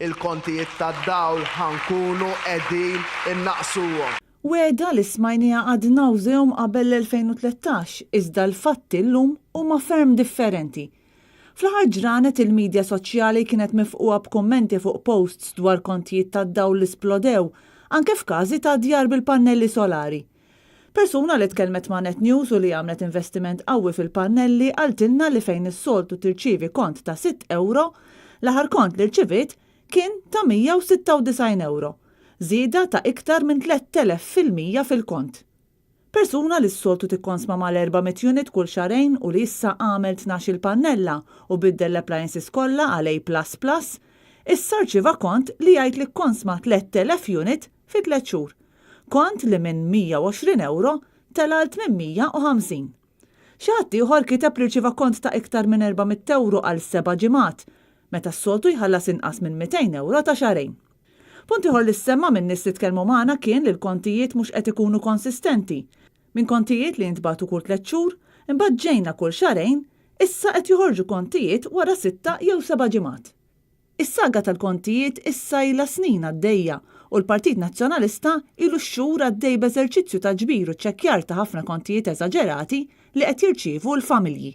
il-kontijiet tad-dawl ħankunu qegħdin innaqsuhom. Weda li smajnija għad nawżehom qabel l-2013, iżda l-fatti llum huma ferm differenti. Fl-aħħar ġranet il-medja soċjali kienet mifquha b'kummenti fuq posts dwar kontijiet tad-dawl li splodew, anke f'każi ta' djar bil-pannelli solari. Persuna li tkellmet ma' Net News u li għamlet investiment qawwi fil-pannelli għaltilna li fejn is-soltu tirċievi kont ta' 6 euro, l-aħħar kont li rċivit kien ta' 196 euro. Żieda ta' iktar minn 3000% fil-kont. Persuna li s-soltu tikkonsma mal-400 unit kull xarejn u li issa għamel 12 pannella u biddel l-appliances kollha għal A++, issa rċiva kont li jgħid li kkonsma 3000 unit fi 3 xhur. Kont li minn 120 euro telalt minn 150. Xi ħadd ieħor kiteb li rċiva kont ta' iktar minn 400 euro għal 7 ġimgħat, meta s-soltu jħallas inqas minn 200 euro ta' xarejn. Punt ieħor li semma minn nies li tkellmu magħna kien li l-kontijiet mhux qed ikunu konsistenti. Minn kontijiet li ntbagħtu kull 3 xhur, imbagħad ġejna kull xarejn, issa qed joħorġu kontijiet wara 6 jew 7 ġimgħat. Is-saga tal-kontijiet issa ilha snin għaddejja u l-Partit Nazzjonalista ilu x-xhur għaddej b'eżerċizzju ta' ġbir u ċekkjar ta' ħafna kontijiet eżaġerati li qed jirċievu l-familji.